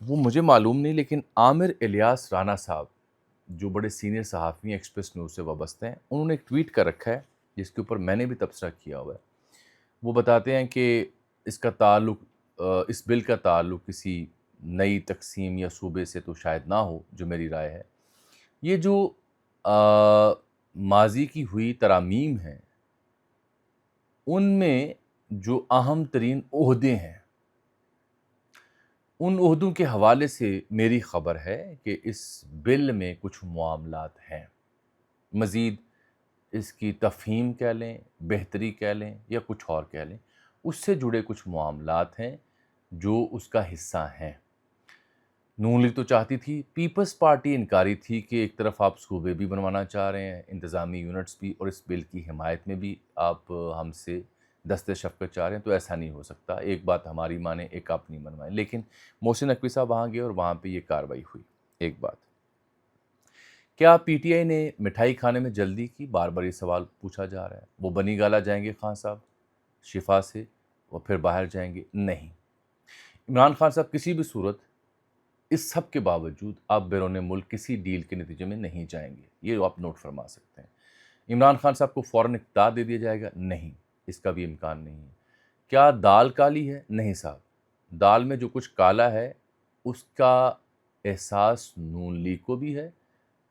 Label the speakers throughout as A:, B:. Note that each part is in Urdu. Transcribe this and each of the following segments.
A: وہ مجھے معلوم نہیں، لیکن عامر الیاس رانا صاحب جو بڑے سینئر صحافی ہیں، ایکسپریس نیوز سے وابستہ ہیں، انہوں نے ایک ٹویٹ کر رکھا ہے جس کے اوپر میں نے بھی تبصرہ کیا ہوا ہے۔ وہ بتاتے ہیں کہ اس کا تعلق اس بل کا تعلق کسی نئی تقسیم یا صوبے سے تو شاید نہ ہو، جو میری رائے ہے۔ یہ جو ماضی کی ہوئی ترامیم ہیں، ان میں جو اہم ترین عہدے ہیں، ان عہدوں کے حوالے سے میری خبر ہے کہ اس بل میں کچھ معاملات ہیں۔ مزید اس کی تفہیم کہہ لیں، بہتری کہہ لیں یا کچھ اور کہہ لیں، اس سے جڑے کچھ معاملات ہیں جو اس کا حصہ ہیں۔ نون لیگ تو چاہتی تھی، پیپلز پارٹی انکاری تھی کہ ایک طرف آپ صوبے بھی بنوانا چاہ رہے ہیں، انتظامی یونٹس بھی، اور اس بل کی حمایت میں بھی آپ ہم سے دست شفقت چاہ رہے ہیں، تو ایسا نہیں ہو سکتا۔ ایک بات ہماری مانیں، ایک اپنی منوائیں۔ لیکن محسن نقوی صاحب وہاں گئے اور وہاں پہ یہ کارروائی ہوئی۔ ایک بات، کیا پی ٹی آئی نے مٹھائی کھانے میں جلدی کی؟ بار بار یہ سوال پوچھا جا رہا ہے۔ وہ بنی گالا جائیں گے خان صاحب شفا سے اور پھر باہر جائیں گے؟ نہیں۔ عمران خان صاحب کسی بھی صورت، اس سب کے باوجود آپ بیرون ملک کسی ڈیل کے نتیجے میں نہیں جائیں گے، یہ آپ نوٹ فرما سکتے ہیں۔ عمران خان صاحب کو فوراً اقتدار دے دیا جائے گا؟ نہیں، اس کا بھی امکان نہیں ہے۔ کیا دال کالی ہے؟ نہیں صاحب، دال میں جو کچھ کالا ہے اس کا احساس نون لیگ کو بھی ہے،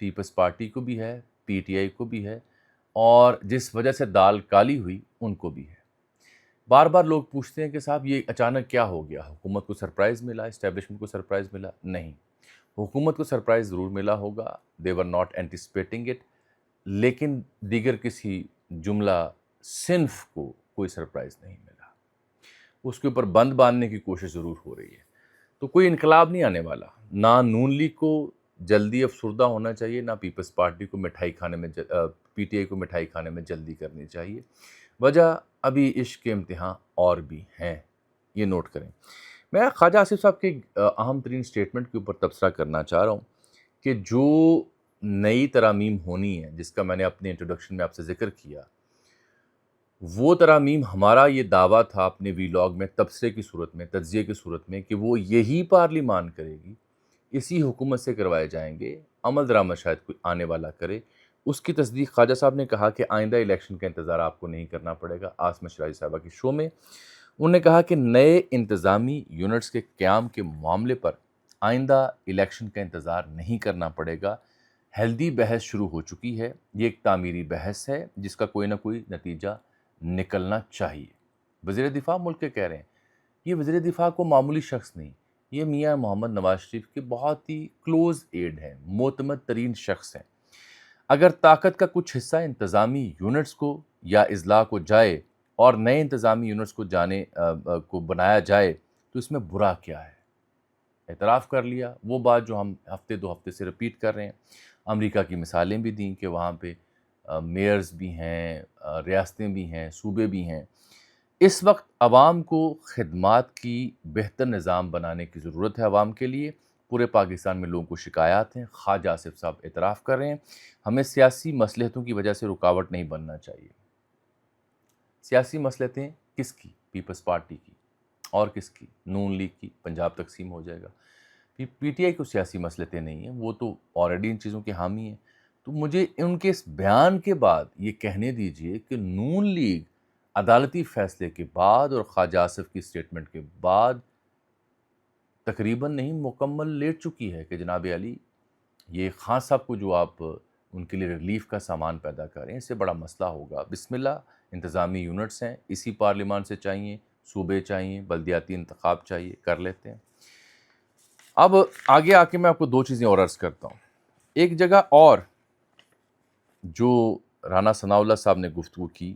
A: پیپلز پارٹی کو بھی ہے، پی ٹی آئی کو بھی ہے، اور جس وجہ سے دال کالی ہوئی ان کو بھی ہے۔ بار بار لوگ پوچھتے ہیں کہ صاحب یہ اچانک کیا ہو گیا، حکومت کو سرپرائز ملا، اسٹیبلشمنٹ کو سرپرائز ملا؟ نہیں، حکومت کو سرپرائز ضرور ملا ہوگا، they were not anticipating it، لیکن دیگر کسی جملہ صنف کو کوئی سرپرائز نہیں ملا۔ اس کے اوپر بند باندھنے کی کوشش ضرور ہو رہی ہے۔ تو کوئی انقلاب نہیں آنے والا، نہ نون لیگ کو جلدی افسردہ ہونا چاہیے، نہ پیپلز پارٹی کو مٹھائی کھانے میں پی ٹی آئی کو مٹھائی کھانے میں جلدی کرنی چاہیے۔ وجہ ابھی عشق کے امتحان اور بھی ہیں، یہ نوٹ کریں۔ میں خواجہ آصف صاحب کے اہم ترین سٹیٹمنٹ کے اوپر تبصرہ کرنا چاہ رہا ہوں کہ جو نئی ترامیم ہونی ہے، جس کا میں نے اپنے انٹروڈکشن میں آپ سے ذکر کیا، وہ ترامیم ہمارا یہ دعویٰ تھا اپنے ویلاگ میں تبصرے کی صورت میں، تجزیے کی صورت میں، کہ وہ یہی پارلیمان کرے گی، اسی حکومت سے کروائے جائیں گے، عمل درآمد شاید کوئی آنے والا کرے۔ اس کی تصدیق خواجہ صاحب نے کہا کہ آئندہ الیکشن کا انتظار آپ کو نہیں کرنا پڑے گا، آسمہ شرازی صاحبہ کے شو میں انہوں نے کہا کہ نئے انتظامی یونٹس کے قیام کے معاملے پر آئندہ الیکشن کا انتظار نہیں کرنا پڑے گا۔ ہیلدی بحث شروع ہو چکی ہے، یہ ایک تعمیری بحث ہے جس کا کوئی نہ کوئی نتیجہ نکلنا چاہیے۔ وزیر دفاع ملک کے کہہ رہے ہیں، یہ وزیر دفاع کو معمولی شخص نہیں، یہ میاں محمد نواز شریف کے بہت ہی کلوز ایڈ ہیں، معتمد ترین شخص ہیں۔ اگر طاقت کا کچھ حصہ انتظامی یونٹس کو یا اضلاع کو جائے اور نئے انتظامی یونٹس کو بنایا جائے تو اس میں برا کیا ہے؟ اعتراف کر لیا، وہ بات جو ہم ہفتے دو ہفتے سے رپیٹ کر رہے ہیں۔ امریکہ کی مثالیں بھی دیں کہ وہاں پہ میئرز بھی ہیں، ریاستیں بھی ہیں، صوبے بھی ہیں۔ اس وقت عوام کو خدمات کی بہتر نظام بنانے کی ضرورت ہے عوام کے لیے۔ پورے پاکستان میں لوگوں کو شکایات ہیں، خواجہ آصف صاحب اعتراف کر رہے ہیں، ہمیں سیاسی مصلحتوں کی وجہ سے رکاوٹ نہیں بننا چاہیے۔ سیاسی مصلحتیں کس کی؟ پیپلز پارٹی کی، اور کس کی؟ نون لیگ کی، پنجاب تقسیم ہو جائے گا۔ پی ٹی آئی کو سیاسی مصلحتیں نہیں ہیں، وہ تو آلریڈی ان چیزوں کے حامی ہیں۔ تو مجھے ان کے اس بیان کے بعد یہ کہنے دیجئے کہ نون لیگ عدالتی فیصلے کے بعد اور خواجہ آصف کی سٹیٹمنٹ کے بعد تقریباً نہیں مکمل لیٹ چکی ہے کہ جناب علی یہ خان صاحب کو جو آپ ان کے لیے ریلیف کا سامان پیدا کریں، اس سے بڑا مسئلہ ہوگا۔ بسم اللہ، انتظامی یونٹس ہیں، اسی پارلیمان سے چاہیے، صوبے چاہیے، بلدیاتی انتخاب چاہیے، کر لیتے ہیں۔ اب آگے آ کے میں آپ کو دو چیزیں اور عرض کرتا ہوں۔ ایک جگہ اور جو رانا ثناء اللہ صاحب نے گفتگو کی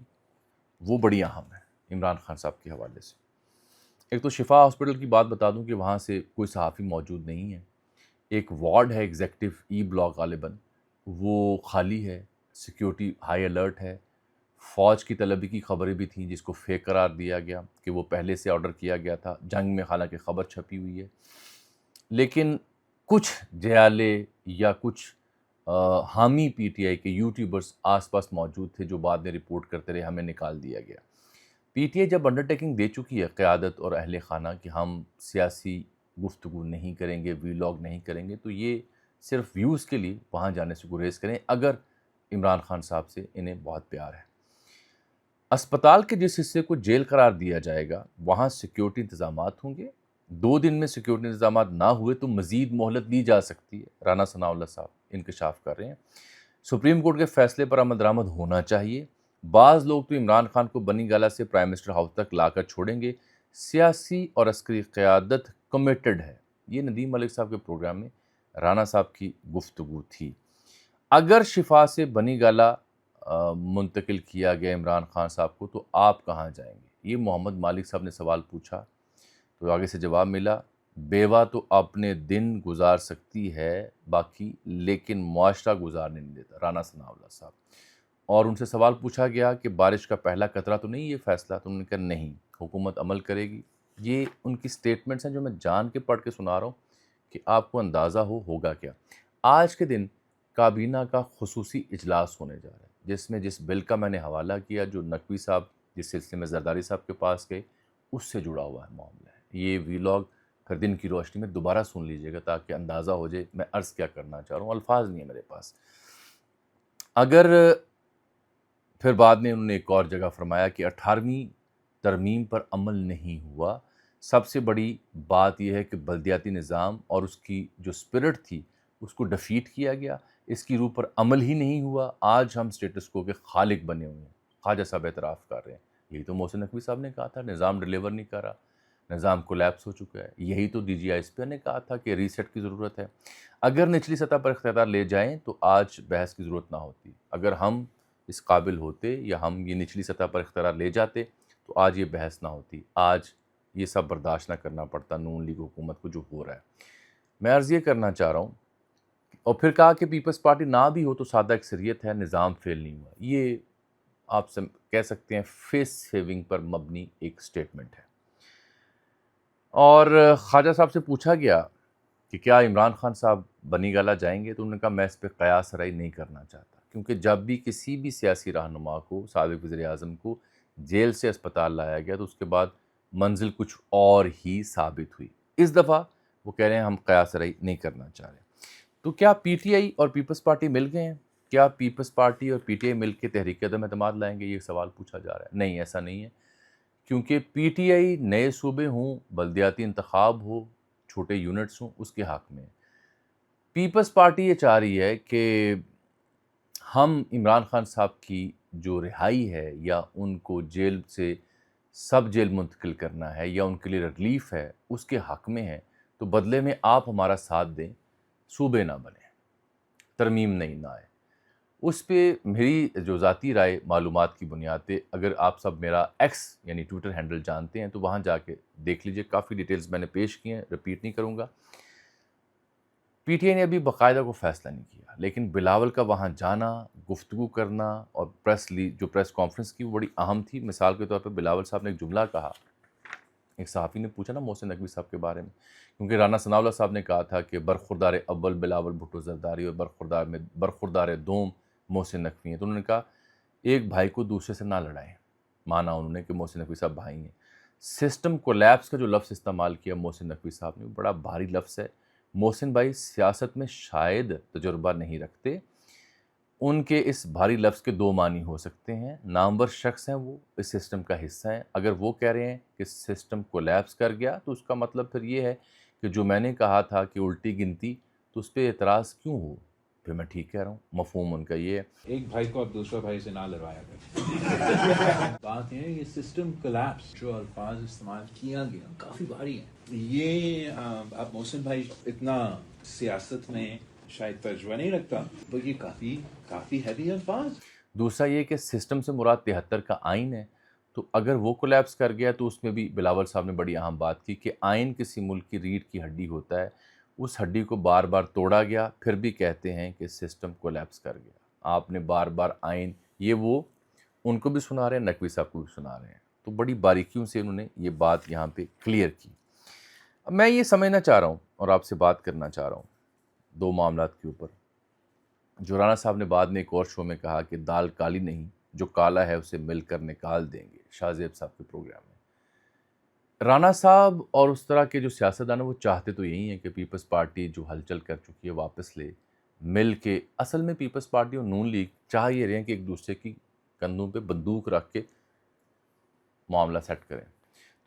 A: وہ بڑی اہم ہے عمران خان صاحب کے حوالے سے۔ ایک تو شفا ہاسپٹل کی بات بتا دوں کہ وہاں سے کوئی صحافی موجود نہیں ہے۔ ایک وارڈ ہے ایگزیکٹو ای بلاک غالباً، وہ خالی ہے، سیکیورٹی ہائی الرٹ ہے۔ فوج کی طلبی کی خبریں بھی تھیں جس کو فیک قرار دیا گیا کہ وہ پہلے سے آرڈر کیا گیا تھا، جنگ میں حالانکہ خبر چھپی ہوئی ہے۔ لیکن کچھ جیالے یا کچھ حامی پی ٹی آئی کے یوٹیوبرز آس پاس موجود تھے جو بعد میں رپورٹ کرتے رہے، ہمیں نکال دیا گیا۔ پی ٹی آئی جب انڈرٹیکنگ دے چکی ہے قیادت اور اہل خانہ کہ ہم سیاسی گفتگو نہیں کریں گے، ویلاگ نہیں کریں گے، تو یہ صرف ویوز کے لیے وہاں جانے سے گریز کریں اگر عمران خان صاحب سے انہیں بہت پیار ہے۔ اسپتال کے جس حصے کو جیل قرار دیا جائے گا وہاں سیکیورٹی انتظامات ہوں گے، 2 دن میں سیکیورٹی انتظامات نہ ہوئے تو مزید مہلت لی جا سکتی ہے، رانا ثناء اللہ صاحب انکشاف کر رہے ہیں۔ سپریم کورٹ کے فیصلے پر عمل درآمد ہونا چاہیے۔ بعض لوگ تو عمران خان کو بنی گالہ سے پرائم منسٹر ہاؤس تک لا کر چھوڑیں گے، سیاسی اور عسکری قیادت کمیٹڈ ہے۔ یہ ندیم ملک صاحب کے پروگرام میں رانا صاحب کی گفتگو تھی۔ اگر شفا سے بنی گالہ منتقل کیا گیا عمران خان صاحب کو تو آپ کہاں جائیں گے؟ یہ محمد مالک صاحب نے سوال پوچھا تو آگے سے جواب ملا، بیوہ تو اپنے دن گزار سکتی ہے باقی، لیکن معاشرہ گزارنے نہیں دیتا، رانا ثناء اللہ صاحب۔ اور ان سے سوال پوچھا گیا کہ بارش کا پہلا قطرہ تو نہیں یہ فیصلہ، تو انہوں نے کہا نہیں، حکومت عمل کرے گی۔ یہ ان کی سٹیٹمنٹس ہیں جو میں جان کے پڑھ کے سنا رہا ہوں کہ آپ کو اندازہ ہوگا کیا۔ آج کے دن کابینہ کا خصوصی اجلاس ہونے جا رہا ہے جس میں جس بل کا میں نے حوالہ کیا، جو نقوی صاحب جس سلسلے میں زرداری صاحب کے پاس گئے، اس سے جڑا ہوا ہے معاملہ ہے۔ یہ ویلاگ پھر دن کی روشنی میں دوبارہ سن لیجئے گا تاکہ اندازہ ہو جائے میں عرض کیا کرنا چاہ رہا ہوں، الفاظ نہیں ہے میرے پاس۔ اگر پھر بعد میں انہوں نے ایک اور جگہ فرمایا کہ 18ویں ترمیم پر عمل نہیں ہوا، سب سے بڑی بات یہ ہے کہ بلدیاتی نظام اور اس کی جو اسپرٹ تھی اس کو ڈیفیٹ کیا گیا، اس کی روح پر عمل ہی نہیں ہوا۔ آج ہم سٹیٹس کو کے خالق بنے ہوئے ہیں، خواجہ صاحب اعتراف کر رہے ہیں۔ یہی تو محسن نقوی صاحب نے کہا تھا، نظام ڈیلیور نہیں کر رہا، نظام کولیپس ہو چکا ہے۔ یہی تو D G I S P نے کہا تھا کہ ریسیٹ کی ضرورت ہے۔ اگر نچلی سطح پر اختیار لے جائیں تو آج بحث کی ضرورت نہ ہوتی۔ اگر ہم اس قابل ہوتے یا ہم یہ نچلی سطح پر اختیار لے جاتے تو آج یہ بحث نہ ہوتی، آج یہ سب برداشت نہ کرنا پڑتا نون لیگ حکومت کو جو ہو رہا ہے۔ میں عرض یہ کرنا چاہ رہا ہوں، اور پھر کہا کہ پیپلز پارٹی نہ بھی ہو تو سادہ اکثریت ہے، نظام فیل نہیں ہوا۔ یہ آپ کہہ سکتے ہیں فیس سیونگ پر مبنی ایک سٹیٹمنٹ ہے۔ اور خواجہ صاحب سے پوچھا گیا کہ کیا عمران خان صاحب بنی گالہ جائیں گے، تو انہوں نے کہا میں اس پہ قیاس رائے نہیں کرنا چاہتا، کیونکہ جب بھی کسی بھی سیاسی رہنما کو، سابق وزیر اعظم کو جیل سے اسپتال لایا گیا تو اس کے بعد منزل کچھ اور ہی ثابت ہوئی۔ اس دفعہ وہ کہہ رہے ہیں ہم قیاس رائے نہیں کرنا چاہ رہے۔ تو کیا پی ٹی آئی اور پیپلز پارٹی مل گئے ہیں؟ کیا پیپلز پارٹی اور پی ٹی آئی مل کے تحریک عدم اعتماد لائیں گے؟ یہ سوال پوچھا جا رہا ہے۔ نہیں، ایسا نہیں ہے، کیونکہ پی ٹی آئی نئے صوبے ہوں، بلدیاتی انتخاب ہو، چھوٹے یونٹس ہوں، اس کے حق میں۔ پیپلز پارٹی یہ چاہ رہی ہے کہ ہم عمران خان صاحب کی جو رہائی ہے یا ان کو جیل سے سب جیل منتقل کرنا ہے یا ان کے لیے ریلیف ہے، اس کے حق میں ہے، تو بدلے میں آپ ہمارا ساتھ دیں، صوبے نہ بنیں، ترمیم نہیں نہ آئے۔ اس پہ میری جو ذاتی رائے معلومات کی بنیاد پہ، اگر آپ سب میرا ایکس یعنی ٹویٹر ہینڈل جانتے ہیں تو وہاں جا کے دیکھ لیجئے، کافی ڈیٹیلز میں نے پیش کی ہیں، ریپیٹ نہیں کروں گا۔ پی ٹی آئی نے ابھی باقاعدہ کو فیصلہ نہیں کیا، لیکن بلاول کا وہاں جانا، گفتگو کرنا اور جو پریس کانفرنس کی وہ بڑی اہم تھی۔ مثال کے طور پہ بلاول صاحب نے ایک جملہ کہا، ایک صحافی نے پوچھا نا محسن نقوی صاحب کے بارے میں، کیونکہ رانا ثناء اللہ صاحب نے کہا تھا کہ برخوردار اول بلاول بھٹو زرداری اور برخوردار دوم محسن نقوی ہیں، تو انہوں نے کہا ایک بھائی کو دوسرے سے نہ لڑائیں، مانا انہوں نے کہ محسن نقوی صاحب بھائی ہیں۔ سسٹم کولیپس کا جو لفظ استعمال کیا محسن نقوی صاحب نے، وہ بڑا بھاری لفظ ہے۔ محسن بھائی سیاست میں شاید تجربہ نہیں رکھتے، ان کے اس بھاری لفظ کے 2 معنی ہو سکتے ہیں۔ نامور شخص ہیں، وہ اس سسٹم کا حصہ ہیں۔ اگر وہ کہہ رہے ہیں کہ سسٹم کولیپس کر گیا تو اس کا مطلب پھر یہ ہے کہ جو میں نے کہا تھا کہ الٹی گنتی، تو اس پہ اعتراض کیوں ہو؟ پھر میں ٹھیک کہہ رہا ہوں، مفہوم ان کا یہ ہے۔
B: ایک بھائی کو اب دوسرا بھائی سے نہ لڑوایا گیا۔ بات یہ ہے یہ سسٹم کولیپس جو الفاظ استعمال کیا گیا کافی بھاری ہے۔ یہ اب محسن بھائی اتنا سیاست میں شاید تجربہ نہیں رکھتا، بلکہ کافی ہیوی الفاظ۔
A: دوسرا یہ کہ سسٹم سے مراد 73 کا آئین ہے، تو اگر وہ کولیپس کر گیا تو اس میں بھی بلاول صاحب نے بڑی اہم بات کی کہ آئین کسی ملک کی ریڑھ کی ہڈی ہوتا ہے، اس ہڈی کو بار بار توڑا گیا، پھر بھی کہتے ہیں کہ سسٹم کولیپس کر گیا۔ آپ نے بار بار آئین، یہ وہ ان کو بھی سنا رہے ہیں، نقوی صاحب کو بھی سنا رہے ہیں، تو بڑی باریکیوں سے انہوں نے یہ بات یہاں پہ کلیئر کی۔ اب میں یہ سمجھنا چاہ رہا ہوں اور آپ سے بات کرنا چاہ رہا ہوں 2 معاملات کے اوپر۔ جو رانا صاحب نے بعد میں ایک اور شو میں کہا کہ دال کالی نہیں، جو کالا ہے اسے مل کر نکال دیں گے، شاہ زیب صاحب کے پروگرام میں۔ رانا صاحب اور اس طرح کے جو سیاستدان ہیں وہ چاہتے تو یہی ہیں کہ پیپلز پارٹی جو ہلچل کر چکی ہے واپس لے، مل کے. اصل میں پیپلز پارٹی اور نون لیگ چاہ یہ رہے ہیں کہ ایک دوسرے کی کندھوں پہ بندوق رکھ کے معاملہ سیٹ کریں.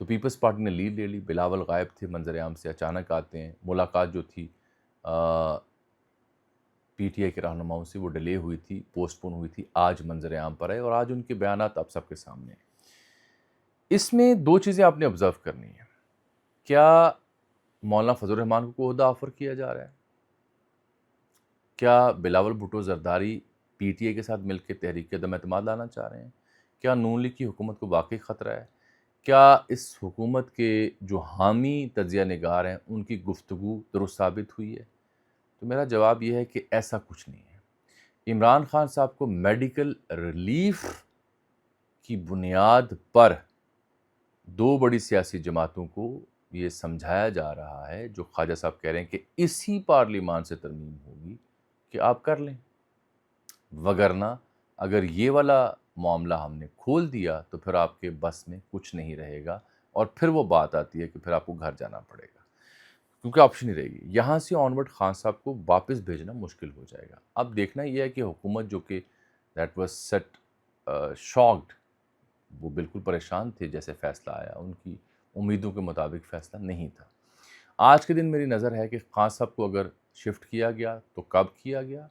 A: تو پیپلز پارٹی نے لیڈ لے لی. بلاول غائب تھے منظر عام سے، اچانک آتے ہیں. ملاقات جو تھی پی ٹی آئی کے رہنماؤں سے وہ ڈیلے ہوئی تھی، پوسٹ پون ہوئی تھی، آج منظر عام پر آئے اور آج ان کے بیانات اب سب کے سامنے ہیں. اس میں دو چیزیں آپ نے آبزرو کرنی ہیں. کیا مولانا فضل الرحمان کو عہدہ آفر کیا جا رہا ہے؟ کیا Bilawal Bhutto Zardari P T I کے ساتھ مل کے تحریک عدم اعتماد لانا چاہ رہے ہیں؟ کیا نون لیگ کی حکومت کو واقعی خطرہ ہے؟ کیا اس حکومت کے جو حامی تجزیہ نگار ہیں ان کی گفتگو درست ثابت ہوئی ہے؟ تو میرا جواب یہ ہے کہ ایسا کچھ نہیں ہے. عمران خان صاحب کو میڈیکل ریلیف کی بنیاد پر دو بڑی سیاسی جماعتوں کو یہ سمجھایا جا رہا ہے، جو خواجہ صاحب کہہ رہے ہیں کہ اسی پارلیمان سے ترمیم ہوگی، کہ آپ کر لیں. وگرنہ اگر یہ والا معاملہ ہم نے کھول دیا تو پھر آپ کے بس میں کچھ نہیں رہے گا، اور پھر وہ بات آتی ہے کہ پھر آپ کو گھر جانا پڑے گا، کیونکہ آپشن نہیں رہے گی. یہاں سے آنورڈ خان صاحب کو واپس بھیجنا مشکل ہو جائے گا. اب دیکھنا یہ ہے کہ حکومت جو کہ دیٹ واز سیٹ شاکڈ، وہ بالکل پریشان تھے جیسے فیصلہ آیا، ان کی امیدوں کے مطابق فیصلہ نہیں تھا. آج کے دن میری نظر ہے کہ خان صاحب کو اگر شفٹ کیا گیا تو کب کیا گیا،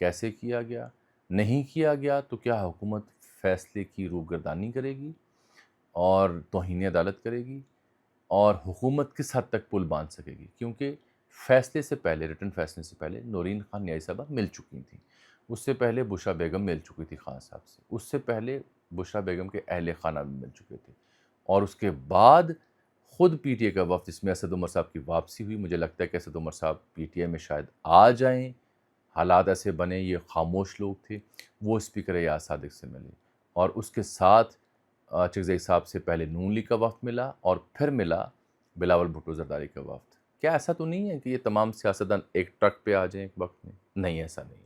A: کیسے کیا گیا، نہیں کیا گیا تو کیا حکومت فیصلے کی روگردانی کرے گی اور توہین عدالت کرے گی، اور حکومت کس حد تک پل باندھ سکے گی. کیونکہ فیصلے سے پہلے، ریٹن فیصلے سے پہلے نورین خان نیائی صاحبہ مل چکی تھیں. اس سے پہلے بشرا بیگم مل چکی تھی خان صاحب سے. اس سے پہلے بشرا بیگم کے اہل خانہ بھی مل چکے تھے. اور اس کے بعد خود پی ٹی اے کا وفد، جس میں اسد عمر صاحب کی واپسی ہوئی. مجھے لگتا ہے کہ اسد عمر صاحب پی ٹی اے میں شاید آ جائیں. حالات ایسے بنے، یہ خاموش لوگ تھے. وہ اسپیکر ایاز صادق سے ملے، اور اس کے ساتھ چغزئی صاحب سے پہلے نون لیگ کا وفد ملا، اور پھر ملا بلاول بھٹو زرداری کا وفد. کیا ایسا تو نہیں ہے کہ یہ تمام سیاستدان ایک ٹرک پہ آ جائیں ایک وقت میں؟ نہیں، ایسا نہیں ہے.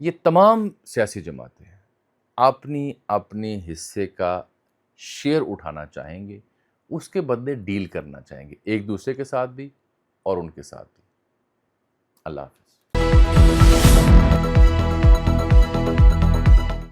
A: یہ تمام سیاسی جماعتیں اپنی اپنے حصے کا شیئر اٹھانا چاہیں گے، اس کے بدلے ڈیل کرنا چاہیں گے، ایک دوسرے کے ساتھ بھی اور ان کے ساتھ بھی. اللہ حافظ.